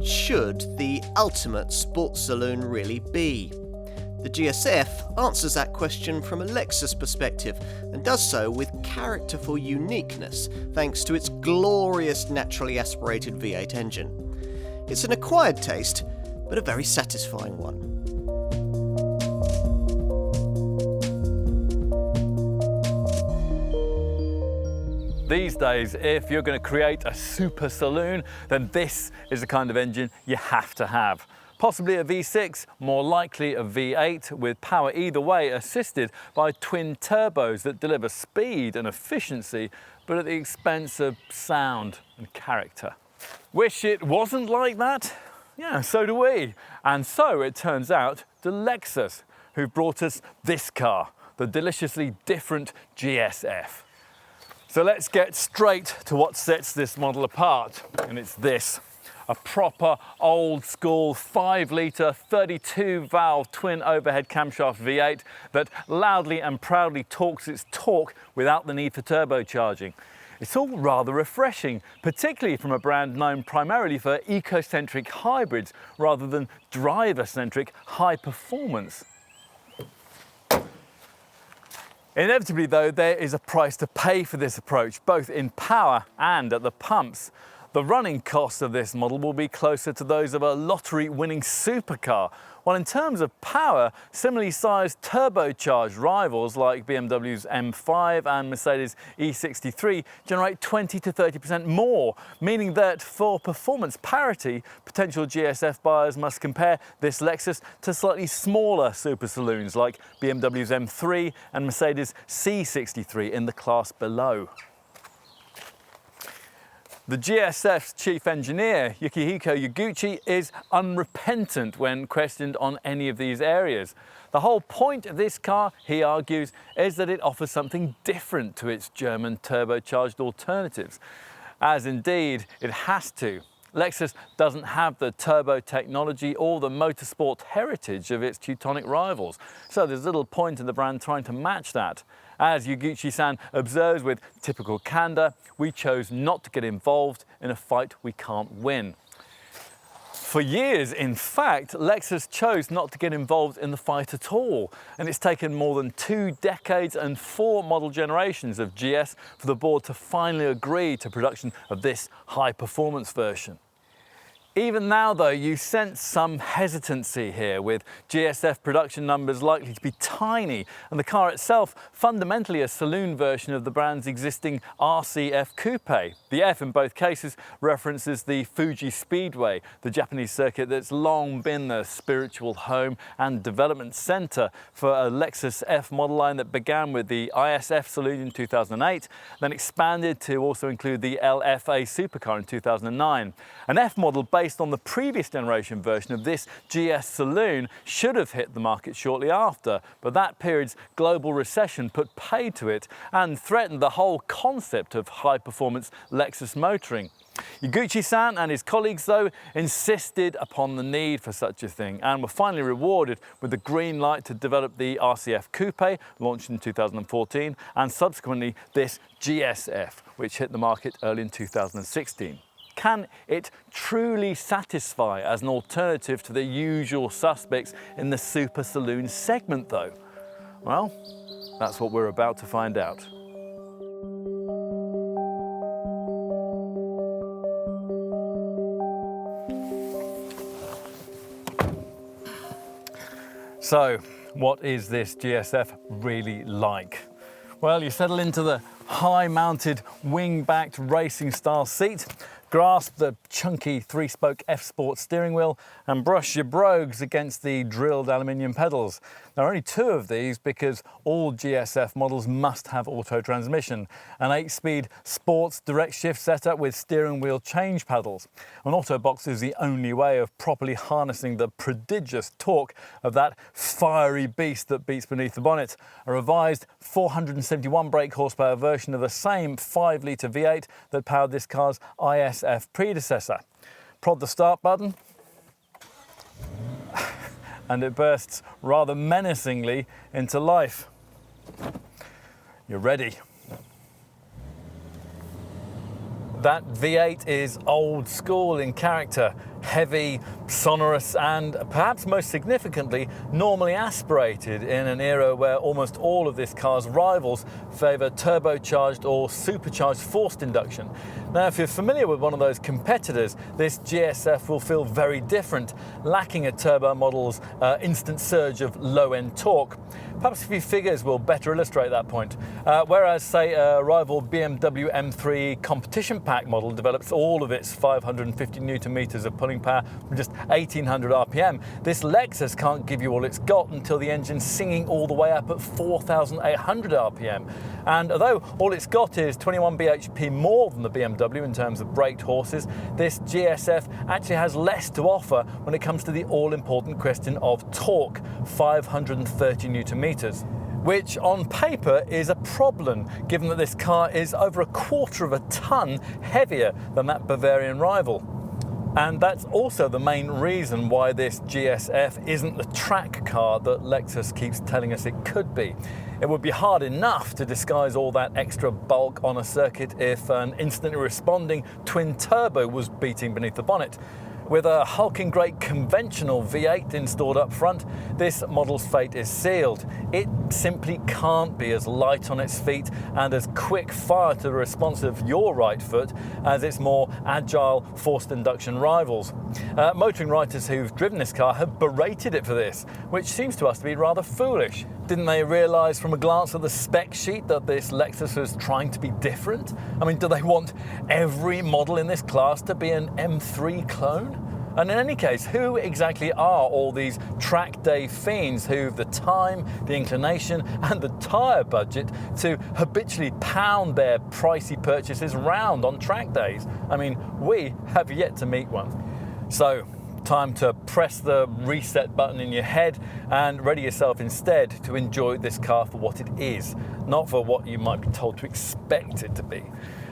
should the ultimate sports saloon really be? The GSF answers that question from a Lexus perspective and does so with characterful uniqueness thanks to its glorious naturally aspirated V8 engine. It's an acquired taste, but a very satisfying one. These days, if you're going to create a super saloon, then this is the kind of engine you have to have. Possibly a V6, more likely a V8, with power either way assisted by twin turbos that deliver speed and efficiency, but at the expense of sound and character. Wish it wasn't like that? Yeah, so do we. And so it turns out to Lexus, who've brought us this car, the deliciously different GSF. So let's get straight to what sets this model apart, and it's this. A proper old school 5-litre 32-valve twin overhead camshaft V8 that loudly and proudly talks its talk without the need for turbocharging. It's all rather refreshing, particularly from a brand known primarily for eco-centric hybrids rather than driver-centric high performance. Inevitably though, there is a price to pay for this approach, both in power and at the pumps. The running costs of this model will be closer to those of a lottery-winning supercar, while in terms of power, similarly sized turbocharged rivals like BMW's M5 and Mercedes E63 generate 20 to 30% more, meaning that for performance parity, potential GSF buyers must compare this Lexus to slightly smaller super saloons like BMW's M3 and Mercedes C63 in the class below. The GSF's chief engineer, Yukihiko Yaguchi, is unrepentant when questioned on any of these areas. The whole point of this car, he argues, is that it offers something different to its German turbocharged alternatives, as indeed it has to. Lexus doesn't have the turbo technology or the motorsport heritage of its Teutonic rivals, so there's little point in the brand trying to match that. As Yaguchi-san observes with typical candor, we chose not to get involved in a fight we can't win. For years, in fact, Lexus chose not to get involved in the fight at all, and it's taken more than 2 decades and 4 model generations of GS for the board to finally agree to production of this high-performance version. Even now though, you sense some hesitancy here, with GSF production numbers likely to be tiny and the car itself fundamentally a saloon version of the brand's existing RCF coupe. The F in both cases references the Fuji Speedway, the Japanese circuit that's long been the spiritual home and development center for a Lexus F model line that began with the ISF saloon in 2008, then expanded to also include the LFA supercar in 2009. An F model based on the previous generation version of this GS saloon should have hit the market shortly after, but that period's global recession put paid to it and threatened the whole concept of high-performance Lexus motoring. Yaguchi-san and his colleagues, though, insisted upon the need for such a thing and were finally rewarded with the green light to develop the RCF Coupe, launched in 2014, and subsequently this GSF, which hit the market early in 2016. Can it truly satisfy as an alternative to the usual suspects in the super saloon segment, though? Well, that's what we're about to find out. So, what is this GSF really like? Well, you settle into the high-mounted, wing-backed racing-style seat, grasp the chunky 3-spoke F-Sport steering wheel and brush your brogues against the drilled aluminium pedals. There are only 2 of these because all GSF models must have auto transmission, an 8-speed sports direct shift setup with steering wheel change paddles. An auto box is the only way of properly harnessing the prodigious torque of that fiery beast that beats beneath the bonnet. A revised 471 brake horsepower version of the same 5-litre V8 that powered this car's ISF predecessor. Prod the start button and it bursts rather menacingly into life. You're ready. That V8 is old school in character. heavy, sonorous, and perhaps most significantly, normally aspirated in an era where almost all of this car's rivals favour turbocharged or supercharged forced induction. Now, if you're familiar with one of those competitors, this GSF will feel very different, lacking a turbo model's instant surge of low-end torque. Perhaps a few figures will better illustrate that point. Whereas, say, a rival BMW M3 competition pack model develops all of its 550 newton meters of pulling power from just 1800 RPM, this Lexus can't give you all it's got until the engine's singing all the way up at 4800 RPM. And although all it's got is 21 bhp more than the BMW in terms of braked horses, this GSF actually has less to offer when it comes to the all-important question of torque, 530 newton meters. Which on paper is a problem, given that this car is over 1/4 of a ton heavier than that Bavarian rival. And that's also the main reason why this GSF isn't the track car that Lexus keeps telling us it could be. It would be hard enough to disguise all that extra bulk on a circuit if an instantly responding twin turbo was beating beneath the bonnet. With a hulking great conventional V8 installed up front, this model's fate is sealed. It simply can't be as light on its feet and as quick fire to the response of your right foot as its more agile forced induction rivals. Motoring writers who've driven this car have berated it for this, which seems to us to be rather foolish. Didn't they realise from a glance at the spec sheet that this Lexus was trying to be different? I mean, do they want every model in this class to be an M3 clone? And in any case, who exactly are all these track day fiends who've the time, the inclination and the tyre budget to habitually pound their pricey purchases round on track days? I mean, we have yet to meet one. So, time to press the reset button in your head and ready yourself instead to enjoy this car for what it is, not for what you might be told to expect it to be.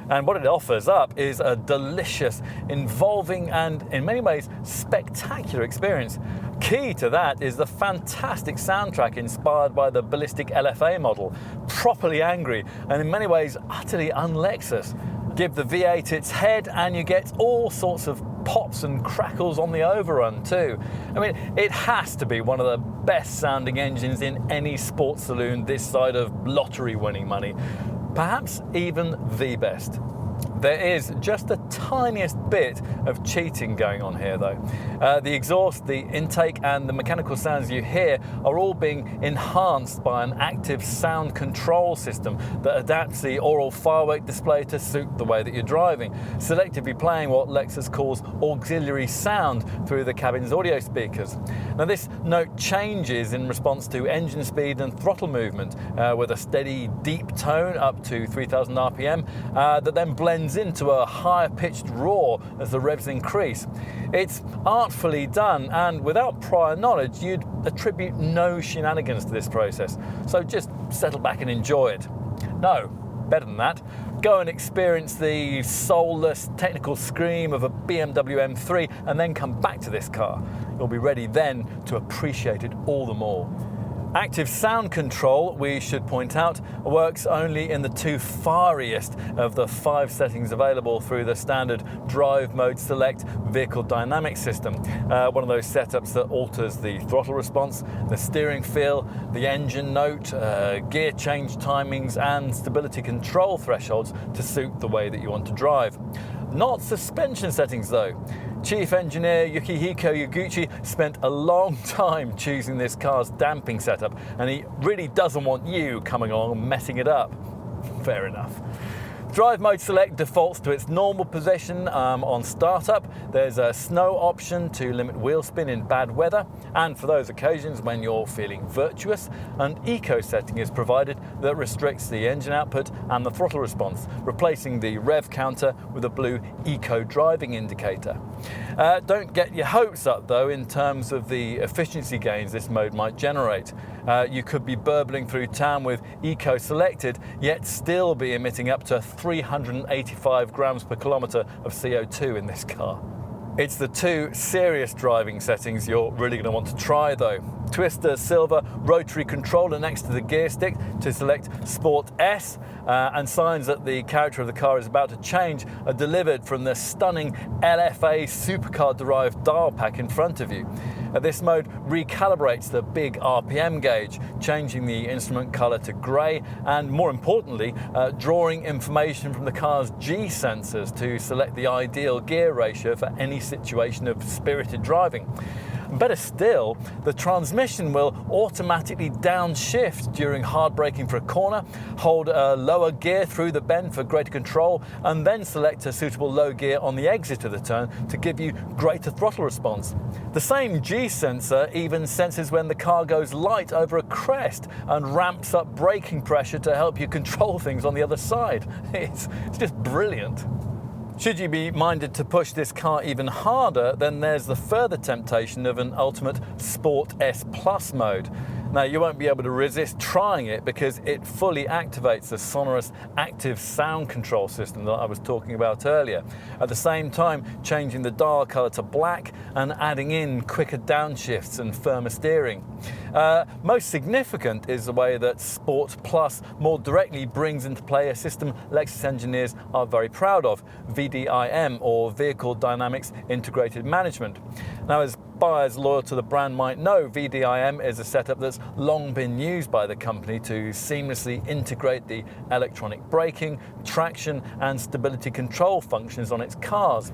And what it offers up is a delicious, involving and in many ways spectacular experience. Key to that is the fantastic soundtrack inspired by the ballistic LFA model, properly angry and in many ways utterly un-Lexus. Give the V8 its head and you get all sorts of pops and crackles on the overrun too. I mean, it has to be one of the best sounding engines in any sports saloon this side of lottery winning money. Perhaps even the best. There is just the tiniest bit of cheating going on here though. The exhaust, the intake and the mechanical sounds you hear are all being enhanced by an active sound control system that adapts the aural firework display to suit the way that you're driving, selectively playing what Lexus calls auxiliary sound through the cabin's audio speakers. Now this note changes in response to engine speed and throttle movement with a steady deep tone up to 3000 RPM that then blends into a higher pitched roar as the revs increase. It's artfully done and without prior knowledge you'd attribute no shenanigans to this process, so just settle back and enjoy it. No, better than that, go and experience the soulless technical scream of a BMW M3 and then come back to this car. You'll be ready then to appreciate it all the more. Active sound control, we should point out, works only in the two fariest of the 5 settings available through the standard Drive Mode Select vehicle dynamic system. One of those setups that alters the throttle response, the steering feel, the engine note, gear change timings and stability control thresholds to suit the way that you want to drive. Not suspension settings though. Chief Engineer Yukihiko Yaguchi spent a long time choosing this car's damping setup, and he really doesn't want you coming along and messing it up. Fair enough. Drive Mode Select defaults to its normal position on startup. There's a snow option to limit wheel spin in bad weather, and for those occasions when you're feeling virtuous, an eco setting is provided that restricts the engine output and the throttle response, replacing the rev counter with a blue eco driving indicator. Don't get your hopes up though in terms of the efficiency gains this mode might generate. You could be burbling through town with eco selected, yet still be emitting up to 385 grams per kilometre of CO2 in this car. It's the two serious driving settings you're really going to want to try though. Twist the silver rotary controller next to the gear stick to select Sport S, and signs that the character of the car is about to change are delivered from the stunning LFA supercar derived dial pack in front of you. This mode recalibrates the big RPM gauge, changing the instrument colour to grey and, more importantly, drawing information from the car's G sensors to select the ideal gear ratio for any situation of spirited driving. Better still, the transmission will automatically downshift during hard braking for a corner, hold a lower gear through the bend for greater control, and then select a suitable low gear on the exit of the turn to give you greater throttle response. The same G sensor even senses when the car goes light over a crest and ramps up braking pressure to help you control things on the other side. It's just brilliant. Should you be minded to push this car even harder, then there's the further temptation of an ultimate Sport S Plus mode. Now, you won't be able to resist trying it because it fully activates the sonorous active sound control system that I was talking about earlier, at the same time changing the dial colour to black and adding in quicker downshifts and firmer steering. Most significant is the way that Sport Plus more directly brings into play a system Lexus engineers are very proud of, VDIM, or Vehicle Dynamics Integrated Management. Now, as buyers loyal to the brand might know, VDIM is a setup that's long been used by the company to seamlessly integrate the electronic braking, traction and stability control functions on its cars.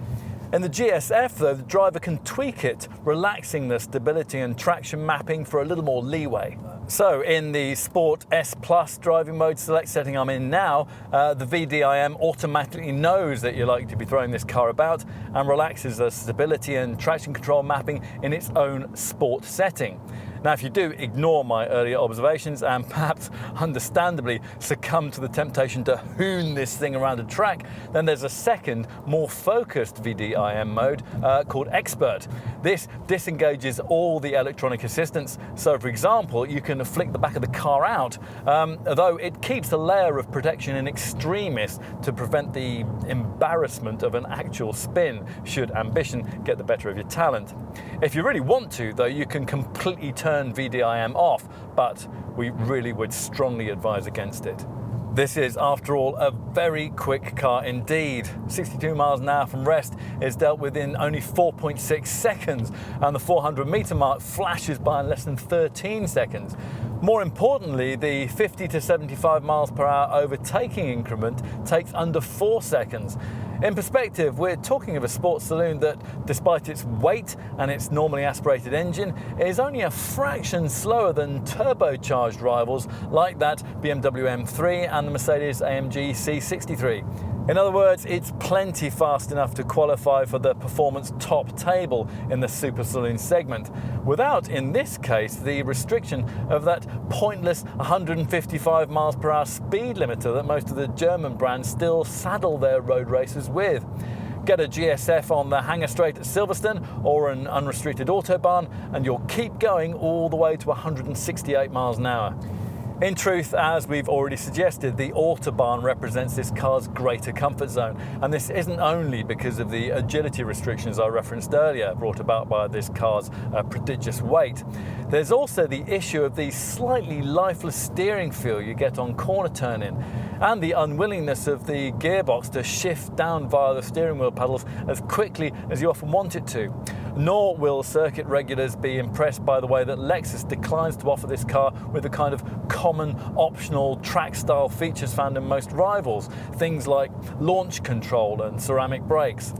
In the GSF though, the driver can tweak it, relaxing the stability and traction mapping for a little more leeway. So in the Sport S Plus driving mode select setting I'm in now, the VDIM automatically knows that you're likely to be throwing this car about and relaxes the stability and traction control mapping in its own sport setting. Now, if you do ignore my earlier observations and perhaps understandably succumb to the temptation to hoon this thing around a track, then there's a second, more focused VDIM mode called Expert. This disengages all the electronic assistance. So, for example, you can flick the back of the car out, though it keeps a layer of protection in extremis to prevent the embarrassment of an actual spin, should ambition get the better of your talent. If you really want to, though, you can completely turn VDIM off, but we really would strongly advise against it. This is, after all, a very quick car indeed. 62 miles an hour from rest is dealt with in only 4.6 seconds, and the 400 meter mark flashes by in less than 13 seconds. More importantly, the 50 to 75 miles per hour overtaking increment takes under 4 seconds. In perspective, we're talking of a sports saloon that, despite its weight and its normally aspirated engine, is only a fraction slower than turbocharged rivals like that BMW M3 and the Mercedes-AMG C63. In other words, it's plenty fast enough to qualify for the performance top table in the super saloon segment, without, in this case, the restriction of that pointless 155 miles per hour speed limiter that most of the German brands still saddle their road racers with. Get a GSF on the hangar straight at Silverstone or an unrestricted autobahn and you'll keep going all the way to 168 miles an hour. In truth, as we've already suggested, the Autobahn represents this car's greater comfort zone, and this isn't only because of the agility restrictions I referenced earlier, brought about by this car's prodigious weight. There's also the issue of the slightly lifeless steering feel you get on corner turning, and the unwillingness of the gearbox to shift down via the steering wheel pedals as quickly as you often want it to. Nor will circuit regulars be impressed by the way that Lexus declines to offer this car with the kind of common optional track-style features found in most rivals, things like launch control and ceramic brakes.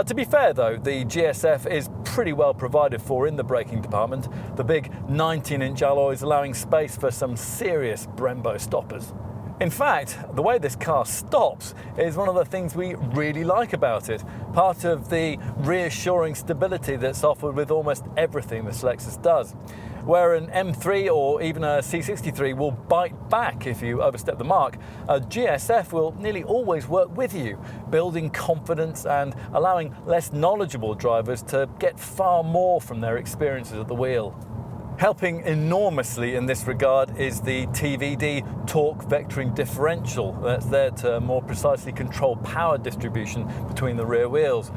To be fair though, the GSF is pretty well provided for in the braking department, the big 19-inch alloys allowing space for some serious Brembo stoppers. In fact, the way this car stops is one of the things we really like about it, part of the reassuring stability that's offered with almost everything this Lexus does. Where an M3 or even a C63 will bite back if you overstep the mark, a GSF will nearly always work with you, building confidence and allowing less knowledgeable drivers to get far more from their experiences at the wheel. Helping enormously in this regard is the TVD torque vectoring differential that's there to more precisely control power distribution between the rear wheels.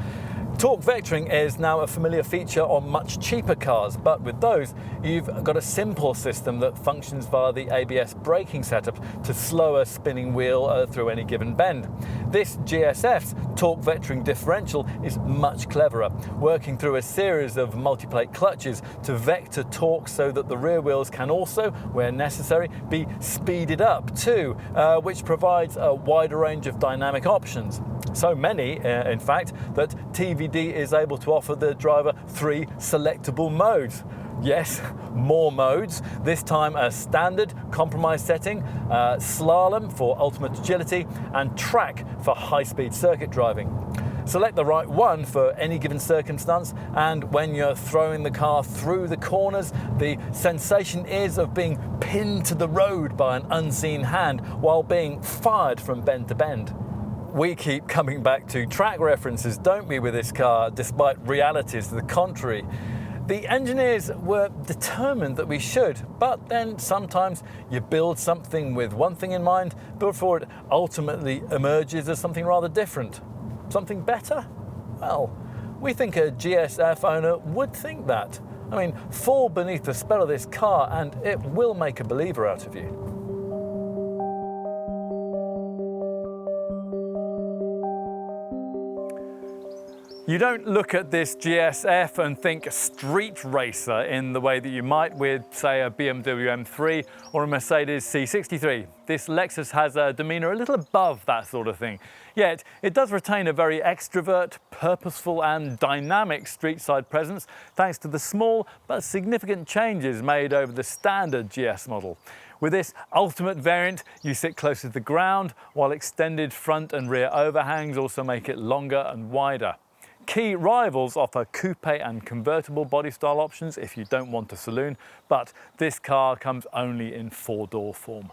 Torque vectoring is now a familiar feature on much cheaper cars, but with those, you've got a simple system that functions via the ABS braking setup to slow a spinning wheel through any given bend. This GSF's torque vectoring differential is much cleverer, working through a series of multi-plate clutches to vector torque so that the rear wheels can also, where necessary, be speeded up too, which provides a wider range of dynamic options. So many, in fact, that TVD is able to offer the driver 3 selectable modes. Yes, more modes, this time a standard compromise setting, slalom for ultimate agility, and track for high-speed circuit driving. Select the right one for any given circumstance, and when you're throwing the car through the corners, the sensation is of being pinned to the road by an unseen hand while being fired from bend to bend. We keep coming back to track references, don't we, with this car, despite realities to the contrary. The engineers were determined that we should, but then sometimes you build something with one thing in mind before it ultimately emerges as something rather different. Something better? Well, we think a GSF owner would think that. I mean, fall beneath the spell of this car and it will make a believer out of you. You don't look at this GSF and think street racer in the way that you might with, say, a BMW M3 or a Mercedes C63. This Lexus has a demeanour a little above that sort of thing. Yet, it does retain a very extrovert, purposeful and dynamic street-side presence thanks to the small but significant changes made over the standard GS model. With this ultimate variant, you sit closer to the ground, while extended front and rear overhangs also make it longer and wider. Key rivals offer coupe and convertible body style options if you don't want a saloon, but this car comes only in 4-door form.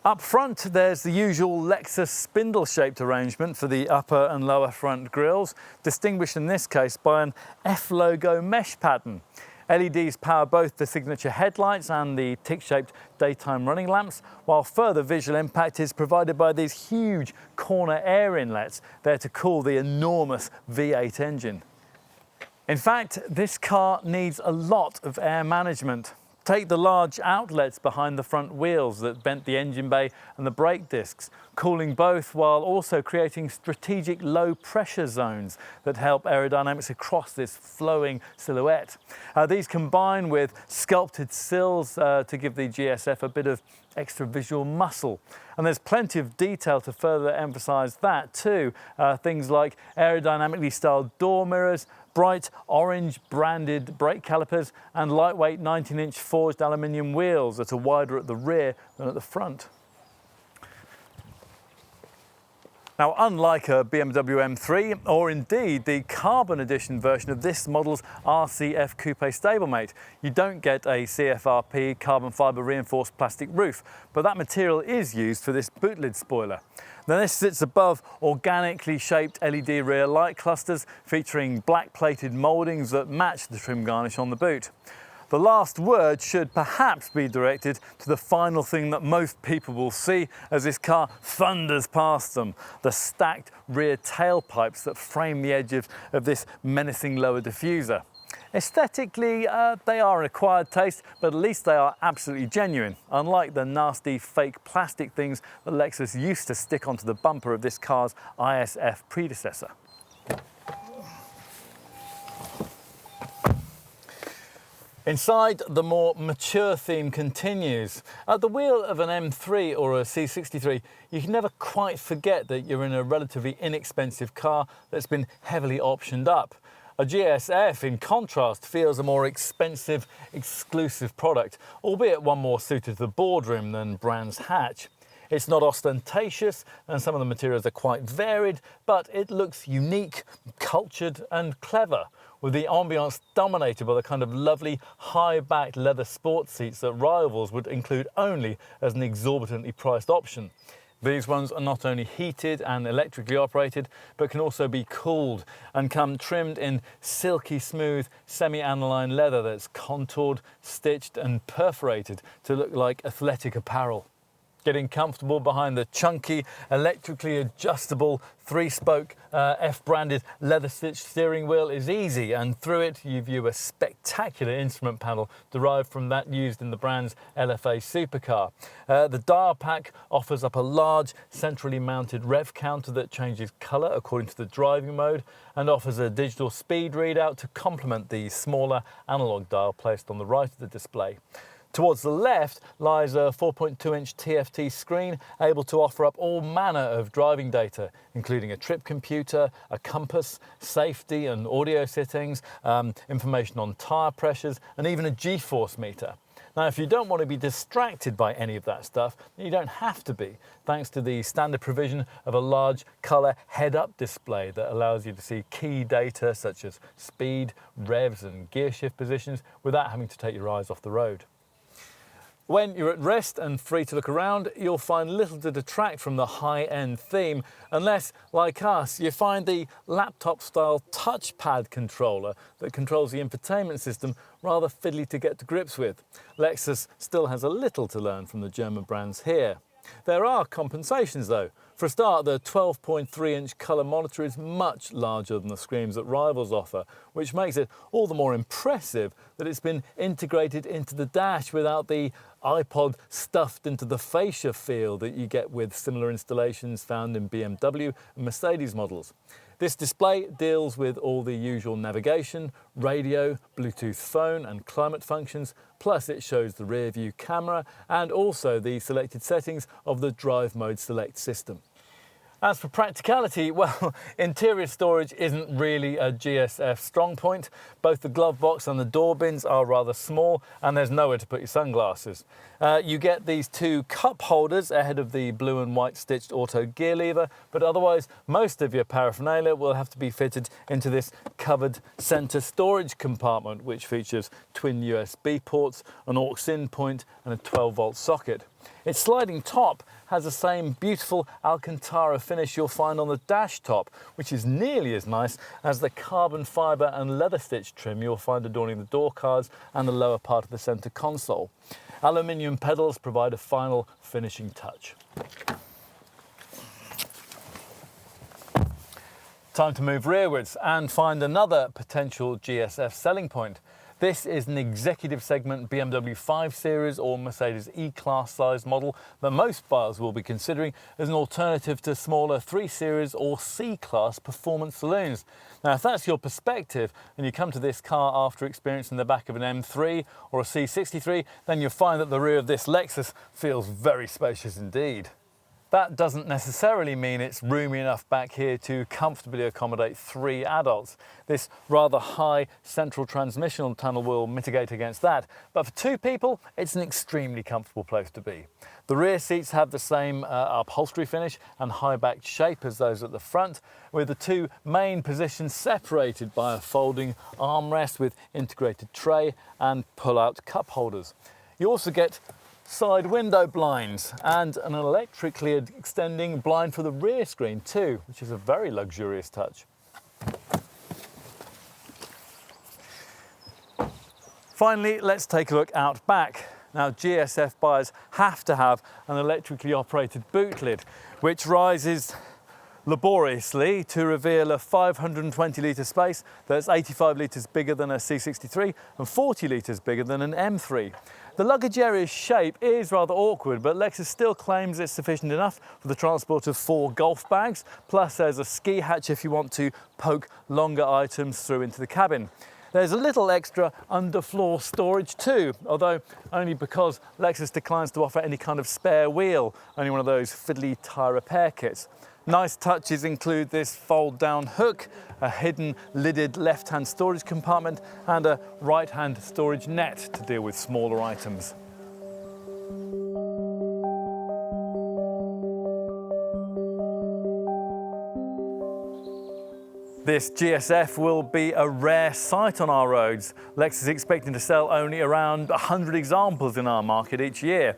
Up front, there's the usual Lexus spindle-shaped arrangement for the upper and lower front grille, distinguished in this case by an F logo mesh pattern. LEDs power both the signature headlights and the tick-shaped daytime running lamps, while further visual impact is provided by these huge corner air inlets there to cool the enormous V8 engine. In fact, this car needs a lot of air management. Take the large outlets behind the front wheels that vent the engine bay and the brake discs, cooling both while also creating strategic low pressure zones that help aerodynamics across this flowing silhouette. These combine with sculpted sills to give the GSF a bit of extra visual muscle. And there's plenty of detail to further emphasize that too. Things like aerodynamically styled door mirrors, bright orange branded brake calipers and lightweight 19-inch forged aluminium wheels that are wider at the rear than at the front. Now, unlike a BMW M3 or indeed the carbon edition version of this model's RCF Coupe stablemate, you don't get a CFRP carbon fibre reinforced plastic roof, but that material is used for this boot lid spoiler. Now, this sits above organically shaped LED rear light clusters featuring black plated mouldings that match the trim garnish on the boot. The last word should perhaps be directed to the final thing that most people will see as this car thunders past them, the stacked rear tailpipes that frame the edge of this menacing lower diffuser. Aesthetically, they are an acquired taste, but at least they are absolutely genuine, unlike the nasty fake plastic things that Lexus used to stick onto the bumper of this car's ISF predecessor. Inside, the more mature theme continues. At the wheel of an M3 or a C63, you can never quite forget that you're in a relatively inexpensive car that's been heavily optioned up. A GSF, in contrast, feels a more expensive, exclusive product, albeit one more suited to the boardroom than Brands Hatch. It's not ostentatious, and some of the materials are quite varied, but it looks unique, cultured and clever, with the ambiance dominated by the kind of lovely high-backed leather sports seats that rivals would include only as an exorbitantly priced option. These ones are not only heated and electrically operated, but can also be cooled and come trimmed in silky smooth semi-aniline leather that's contoured, stitched and perforated to look like athletic apparel. Getting comfortable behind the chunky, electrically adjustable 3-spoke F-branded leather-stitched steering wheel is easy, and through it you view a spectacular instrument panel derived from that used in the brand's LFA supercar. The dial pack offers up a large centrally mounted rev counter that changes colour according to the driving mode and offers a digital speed readout to complement the smaller analogue dial placed on the right of the display. Towards the left lies a 4.2-inch TFT screen able to offer up all manner of driving data, including a trip computer, a compass, safety and audio settings, information on tyre pressures, and even a G-force meter. Now, if you don't want to be distracted by any of that stuff, you don't have to be, thanks to the standard provision of a large colour head-up display that allows you to see key data such as speed, revs and gear shift positions without having to take your eyes off the road. When you're at rest and free to look around, you'll find little to detract from the high-end theme, unless, like us, you find the laptop-style touchpad controller that controls the infotainment system rather fiddly to get to grips with. Lexus still has a little to learn from the German brands here. There are compensations though. For a start, the 12.3-inch colour monitor is much larger than the screens that rivals offer, which makes it all the more impressive that it's been integrated into the dash without the iPod stuffed into the fascia feel that you get with similar installations found in BMW and Mercedes models. This display deals with all the usual navigation, radio, Bluetooth phone and climate functions, plus it shows the rear view camera and also the selected settings of the drive mode select system. As for practicality, well, interior storage isn't really a GSF strong point. Both the glove box and the door bins are rather small, and there's nowhere to put your sunglasses. You get these two cup holders ahead of the blue and white stitched auto gear lever, but otherwise most of your paraphernalia will have to be fitted into this covered centre storage compartment, which features twin USB ports, an aux-in point and a 12-volt socket. Its sliding top has the same beautiful Alcantara finish you'll find on the dash top, which is nearly as nice as the carbon fibre and leather stitch trim you'll find adorning the door cards and the lower part of the centre console. Aluminium pedals provide a final finishing touch. Time to move rearwards and find another potential GSF selling point. This is an executive segment BMW 5 Series or Mercedes E-Class size model that most buyers will be considering as an alternative to smaller 3 Series or C-Class performance saloons. Now, if that's your perspective and you come to this car after experiencing the back of an M3 or a C63, then you'll find that the rear of this Lexus feels very spacious indeed. That doesn't necessarily mean it's roomy enough back here to comfortably accommodate 3 adults. This rather high central transmission tunnel will mitigate against that, but for 2 people, it's an extremely comfortable place to be. The rear seats have the same upholstery finish and high-backed shape as those at the front, with the 2 main positions separated by a folding armrest with integrated tray and pull-out cup holders. You also get side window blinds and an electrically extending blind for the rear screen too, which is a very luxurious touch. Finally, let's take a look out back. Now, GSF buyers have to have an electrically operated boot lid, which rises laboriously to reveal a 520 litre space that's 85 litres bigger than a C63 and 40 litres bigger than an M3. The luggage area's shape is rather awkward, but Lexus still claims it's sufficient enough for the transport of 4 golf bags, plus there's a ski hatch if you want to poke longer items through into the cabin. There's a little extra underfloor storage too, although only because Lexus declines to offer any kind of spare wheel, only one of those fiddly tyre repair kits. Nice touches include this fold-down hook, a hidden lidded left-hand storage compartment and a right-hand storage net to deal with smaller items. This GSF will be a rare sight on our roads. Lexus is expecting to sell only around 100 examples in our market each year.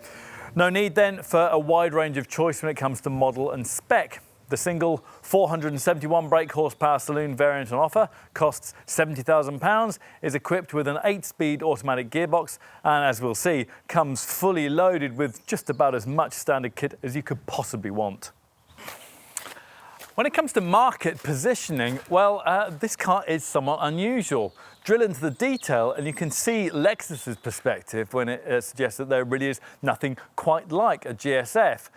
No need then for a wide range of choice when it comes to model and spec. The single 471 brake horsepower saloon variant on offer costs £70,000, is equipped with an 8-speed automatic gearbox, and as we'll see, comes fully loaded with just about as much standard kit as you could possibly want. When it comes to market positioning, well, this car is somewhat unusual. Drill into the detail and you can see Lexus's perspective when it suggests that there really is nothing quite like a GSF.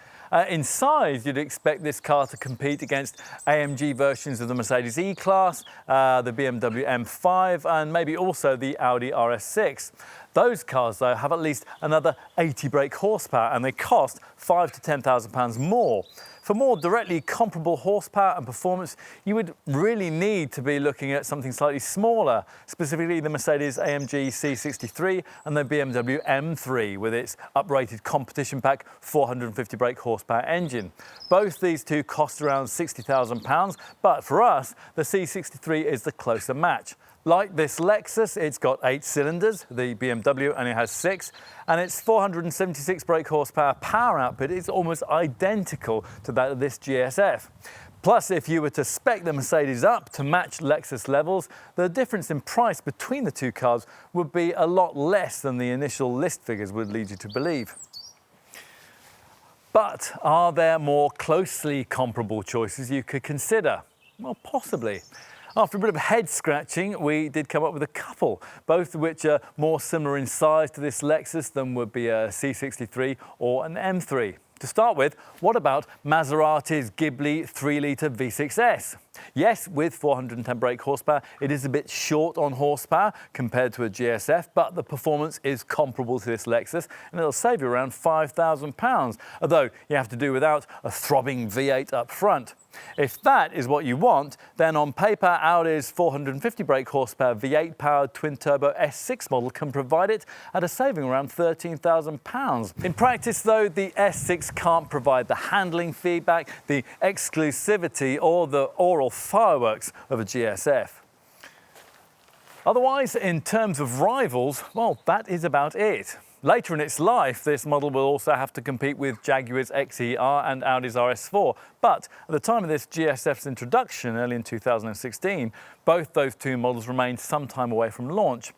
In size, you'd expect this car to compete against AMG versions of the Mercedes E-Class, the BMW M5, and maybe also the Audi RS6. Those cars, though, have at least another 80 brake horsepower, and they cost £5,000 to £10,000 more. For more directly comparable horsepower and performance, you would really need to be looking at something slightly smaller, specifically the Mercedes AMG C63 and the BMW M3 with its uprated competition pack 450 brake horsepower engine. Both these two cost around £60,000, but for us, the C63 is the closer match. Like this Lexus, it's got 8 cylinders, the BMW only has 6, and its 476 brake horsepower power output is almost identical to that of this GSF. Plus, if you were to spec the Mercedes up to match Lexus levels, the difference in price between the two cars would be a lot less than the initial list figures would lead you to believe. But are there more closely comparable choices you could consider? Well, possibly. After a bit of head scratching, we did come up with a couple, both of which are more similar in size to this Lexus than would be a C63 or an M3. To start with, what about Maserati's Ghibli 3-litre V6S? Yes, with 410 brake horsepower, it is a bit short on horsepower compared to a GSF, but the performance is comparable to this Lexus, and it'll save you around £5,000, although you have to do without a throbbing V8 up front. If that is what you want, then on paper, Audi's 450 brake horsepower V8-powered twin-turbo S6 model can provide it at a saving around £13,000. In practice, though, the S6 can't provide the handling feedback, the exclusivity, or the oral fireworks of a GSF. Otherwise, in terms of rivals, well, that is about it. Later in its life, this model will also have to compete with Jaguar's XE-R and Audi's RS4, but at the time of this GSF's introduction, early in 2016, both those two models remained some time away from launch.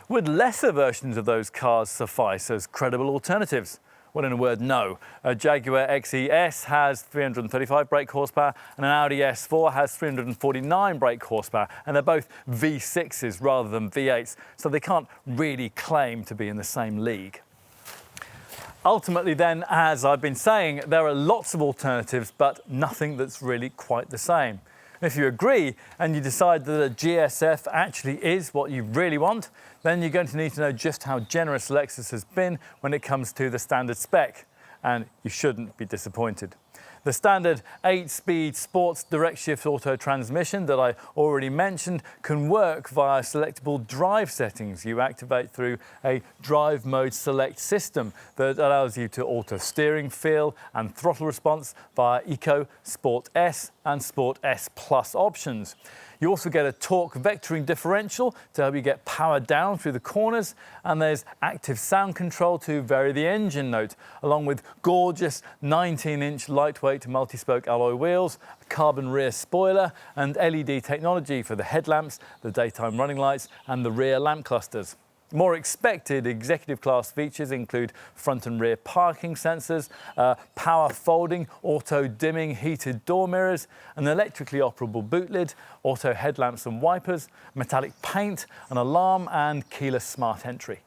Would lesser versions of those cars suffice as credible alternatives? Well, in a word, no. A Jaguar XE-S has 335 brake horsepower and an Audi S4 has 349 brake horsepower, and they're both V6s rather than V8s, so they can't really claim to be in the same league. Ultimately then, as I've been saying, there are lots of alternatives, but nothing that's really quite the same. If you agree and you decide that a GSF actually is what you really want, then you're going to need to know just how generous Lexus has been when it comes to the standard spec, and you shouldn't be disappointed. The standard 8-speed sports direct shift auto transmission that I already mentioned can work via selectable drive settings you activate through a drive mode select system that allows you to alter steering feel and throttle response via Eco, Sport S and Sport S Plus options. You also get a torque vectoring differential to help you get power down through the corners, and there's active sound control to vary the engine note, along with gorgeous 19-inch lightweight multi-spoke alloy wheels, a carbon rear spoiler, and LED technology for the headlamps, the daytime running lights, and the rear lamp clusters. More expected executive class features include front and rear parking sensors, power folding, auto dimming heated door mirrors, an electrically operable boot lid, auto headlamps and wipers, metallic paint, an alarm and keyless smart entry.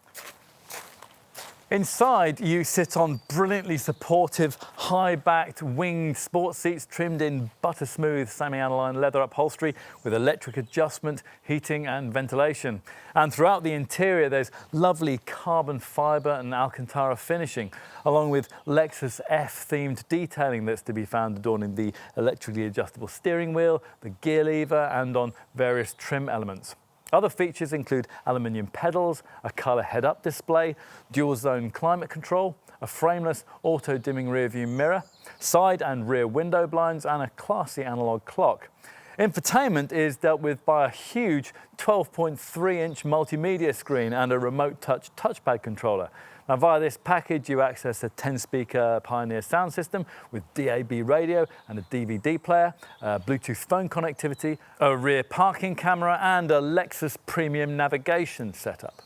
Inside, you sit on brilliantly supportive, high-backed, winged sports seats trimmed in butter-smooth semi-aniline leather upholstery with electric adjustment, heating and ventilation. And throughout the interior, there's lovely carbon fibre and Alcantara finishing, along with Lexus F-themed detailing that's to be found adorning the electrically adjustable steering wheel, the gear lever, and on various trim elements. Other features include aluminium pedals, a colour head-up display, dual-zone climate control, a frameless auto-dimming rear-view mirror, side and rear window blinds, and a classy analogue clock. Infotainment is dealt with by a huge 12.3-inch multimedia screen and a remote touchpad controller. Now, via this package, you access a 10-speaker Pioneer sound system with DAB radio and a DVD player, Bluetooth phone connectivity, a rear parking camera, and a Lexus premium navigation setup.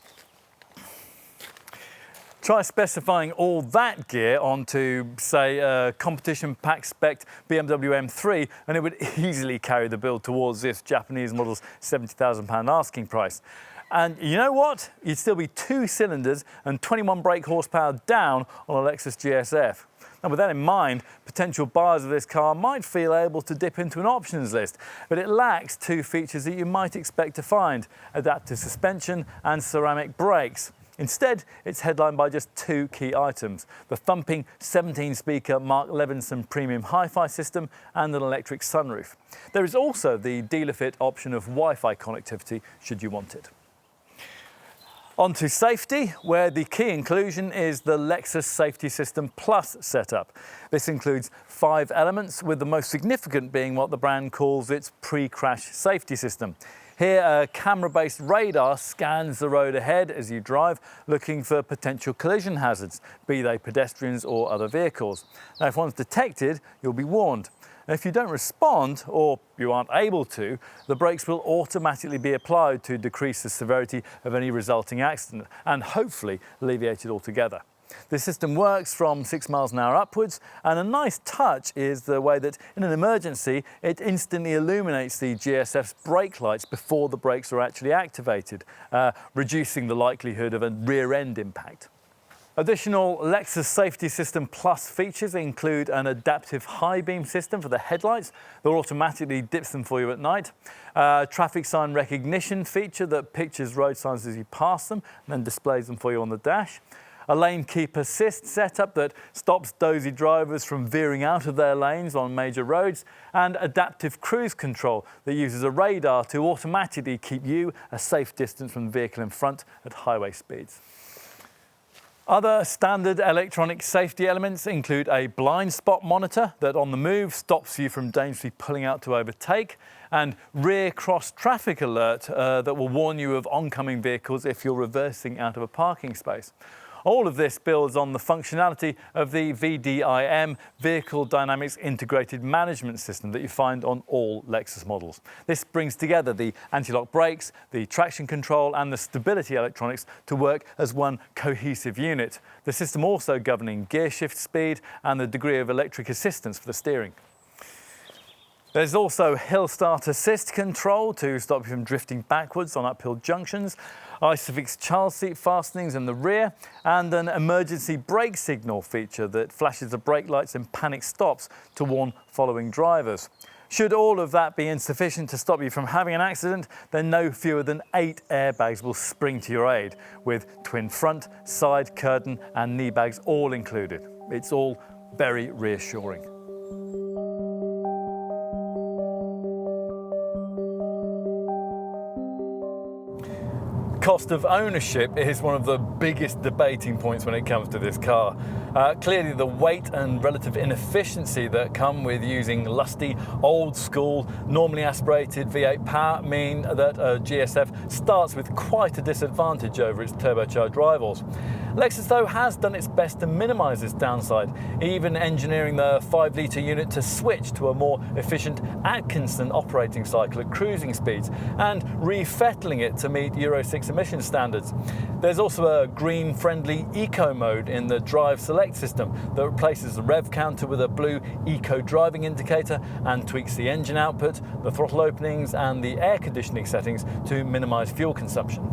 Try specifying all that gear onto, say, a competition pack spec BMW M3, and it would easily carry the bill towards this Japanese model's £70,000 asking price. And you know what? You'd still be 2 cylinders and 21 brake horsepower down on a Lexus GSF. Now, with that in mind, potential buyers of this car might feel able to dip into an options list, but it lacks 2 features that you might expect to find: adaptive suspension and ceramic brakes. Instead, it's headlined by just 2 key items: the thumping 17-speaker Mark Levinson premium hi-fi system and an electric sunroof. There is also the dealer-fit option of Wi-Fi connectivity should you want it. On to safety, where the key inclusion is the Lexus Safety System Plus setup. This includes 5 elements, with the most significant being what the brand calls its pre-crash safety system. Here, a camera-based radar scans the road ahead as you drive, looking for potential collision hazards, be they pedestrians or other vehicles. Now, if one's detected, you'll be warned. And if you don't respond, or you aren't able to, the brakes will automatically be applied to decrease the severity of any resulting accident and hopefully alleviate it altogether. The system works from 6 miles an hour upwards, and a nice touch is the way that in an emergency it instantly illuminates the GSF's brake lights before the brakes are actually activated, reducing the likelihood of a rear end impact. Additional Lexus Safety System Plus features include an adaptive high beam system for the headlights that automatically dips them for you at night, a traffic sign recognition feature that pictures road signs as you pass them and then displays them for you on the dash, a lane keep assist setup that stops dozy drivers from veering out of their lanes on major roads, and adaptive cruise control that uses a radar to automatically keep you a safe distance from the vehicle in front at highway speeds. Other standard electronic safety elements include a blind spot monitor that on the move stops you from dangerously pulling out to overtake, and rear cross traffic alert that will warn you of oncoming vehicles if you're reversing out of a parking space. All of this builds on the functionality of the VDIM Vehicle Dynamics Integrated Management System that you find on all Lexus models. This brings together the anti-lock brakes, the traction control and the stability electronics to work as one cohesive unit. The system also governing gear shift speed and the degree of electric assistance for the steering. There's also hill start assist control to stop you from drifting backwards on uphill junctions, ISOFIX child seat fastenings in the rear, and an emergency brake signal feature that flashes the brake lights in panic stops to warn following drivers. Should all of that be insufficient to stop you from having an accident, then no fewer than 8 airbags will spring to your aid, with twin front, side, curtain and knee bags all included. It's all very reassuring. Cost of ownership is one of the biggest debating points when it comes to this car. Clearly the weight and relative inefficiency that come with using lusty, old school, normally aspirated V8 power mean that a GSF starts with quite a disadvantage over its turbocharged rivals. Lexus though has done its best to minimise this downside, even engineering the 5-litre unit to switch to a more efficient Atkinson operating cycle at cruising speeds and refettling it to meet Euro 6 emission standards. There's also a green-friendly eco mode in the Drive Select system that replaces the rev counter with a blue eco driving indicator and tweaks the engine output, the throttle openings and the air conditioning settings to minimise fuel consumption.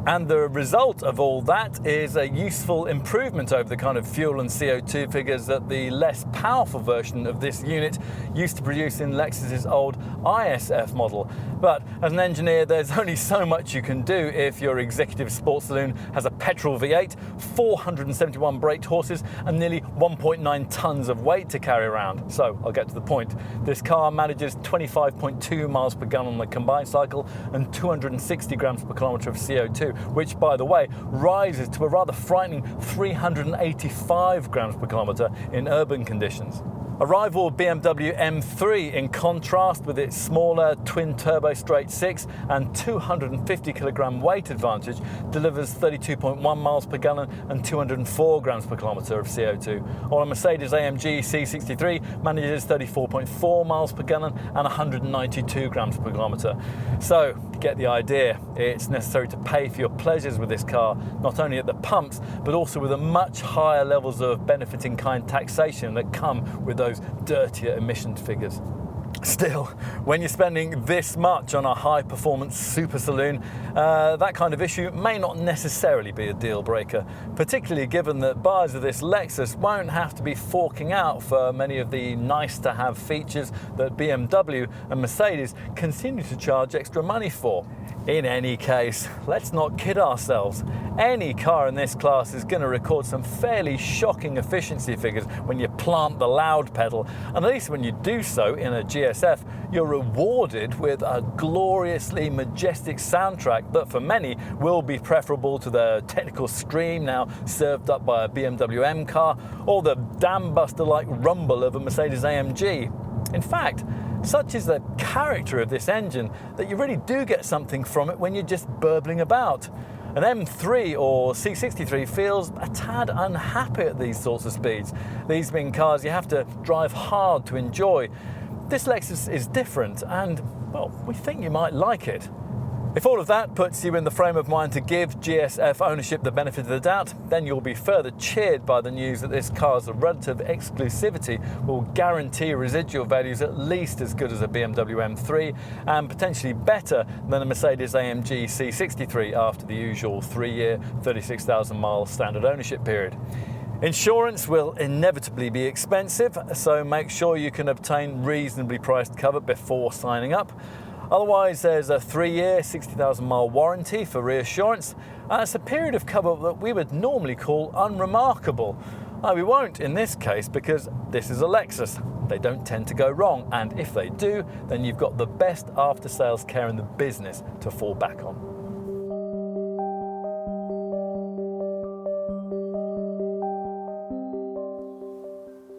And the result of all that is a useful improvement over the kind of fuel and CO2 figures that the less powerful version of this unit used to produce in Lexus's old ISF model. But as an engineer, there's only so much you can do if your executive sports saloon has a petrol V8, 471 braked horses and nearly 1.9 tons of weight to carry around. So I'll get to the point. This car manages 25.2 miles per gallon on the combined cycle and 260 grams per kilometre of CO2. Which, by the way, rises to a rather frightening 385 grams per kilometre in urban conditions. A rival BMW M3, in contrast, with its smaller twin-turbo straight-six and 250 kilogram weight advantage, delivers 32.1 miles per gallon and 204 grams per kilometre of CO2, while a Mercedes-AMG C63 manages 34.4 miles per gallon and 192 grams per kilometre. So, you get the idea. It's necessary to pay for your pleasures with this car, not only at the pumps, but also with the much higher levels of benefit-in-kind taxation that come with those dirtier emissions figures. Still, when you're spending this much on a high-performance super saloon, that kind of issue may not necessarily be a deal breaker, particularly given that buyers of this Lexus won't have to be forking out for many of the nice-to-have features that BMW and Mercedes continue to charge extra money for. In any case, let's not kid ourselves. Any car in this class is going to record some fairly shocking efficiency figures when you plant the loud pedal, and at least when you do so in a GSF, you're rewarded with a gloriously majestic soundtrack that for many will be preferable to the technical scream now served up by a BMW M car or the dam-buster-like rumble of a Mercedes-AMG. In fact, such is the character of this engine that you really do get something from it when you're just burbling about. An M3 or C63 feels a tad unhappy at these sorts of speeds, these being cars you have to drive hard to enjoy. This Lexus is different and, well, we think you might like it. If all of that puts you in the frame of mind to give GSF ownership the benefit of the doubt, then you'll be further cheered by the news that this car's relative exclusivity will guarantee residual values at least as good as a BMW M3 and potentially better than a Mercedes-AMG C63 after the usual 3-year, 36,000 mile standard ownership period. Insurance will inevitably be expensive, so make sure you can obtain reasonably priced cover before signing up. Otherwise, there's a 3-year, 60,000 mile warranty for reassurance, and it's a period of cover that we would normally call unremarkable. We won't in this case because this is a Lexus. They don't tend to go wrong, and if they do, then you've got the best after-sales care in the business to fall back on.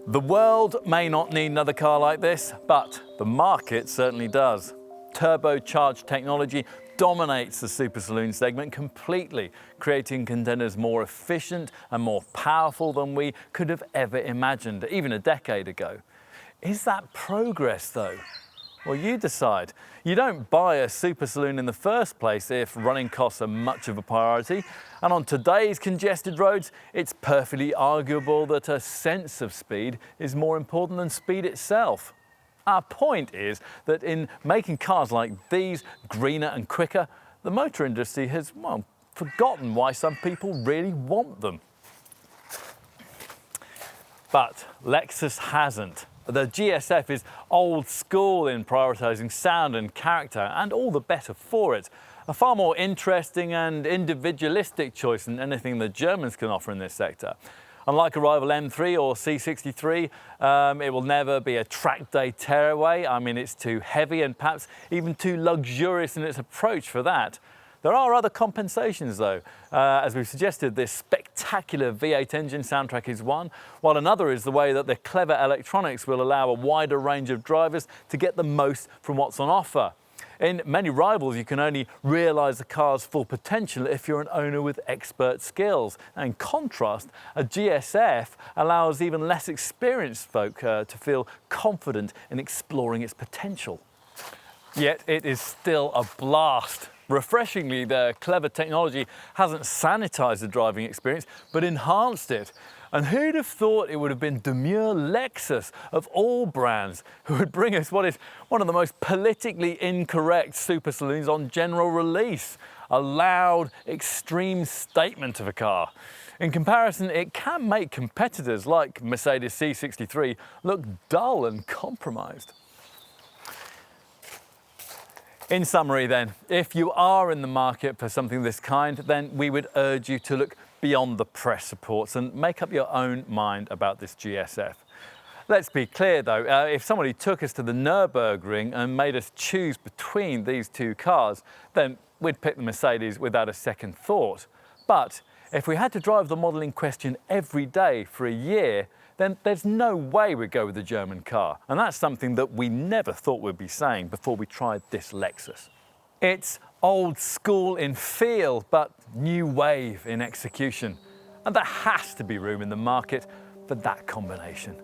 The world may not need another car like this, but the market certainly does. Turbocharged technology dominates the super saloon segment completely, creating contenders more efficient and more powerful than we could have ever imagined, even a decade ago. Is that progress, though? Well, you decide. You don't buy a super saloon in the first place if running costs are much of a priority. And on today's congested roads, it's perfectly arguable that a sense of speed is more important than speed itself. Our point is that in making cars like these greener and quicker, the motor industry has, well, forgotten why some people really want them. But Lexus hasn't. The GSF is old school in prioritising sound and character, and all the better for it. A far more interesting and individualistic choice than anything the Germans can offer in this sector. Unlike a rival M3 or C63, it will never be a track day tearaway. I mean, it's too heavy and perhaps even too luxurious in its approach for that. There are other compensations though. As we've suggested, this spectacular V8 engine soundtrack is one, while another is the way that the clever electronics will allow a wider range of drivers to get the most from what's on offer. In many rivals, you can only realise the car's full potential if you're an owner with expert skills. In contrast, a GSF allows even less experienced folk to feel confident in exploring its potential. Yet it is still a blast. Refreshingly, the clever technology hasn't sanitised the driving experience, but enhanced it. And who'd have thought it would have been demure Lexus, of all brands, who would bring us what is one of the most politically incorrect super saloons on general release? A loud, extreme statement of a car. In comparison, it can make competitors like Mercedes C63 look dull and compromised. In summary then, if you are in the market for something of this kind, then we would urge you to look beyond the press reports and make up your own mind about this GSF. Let's be clear though, if somebody took us to the Nürburgring and made us choose between these two cars, then we'd pick the Mercedes without a second thought. But if we had to drive the model in question every day for a year, then there's no way we'd go with the German car. And that's something that we never thought we'd be saying before we tried this Lexus. It's old school in feel, but new wave in execution. And there has to be room in the market for that combination.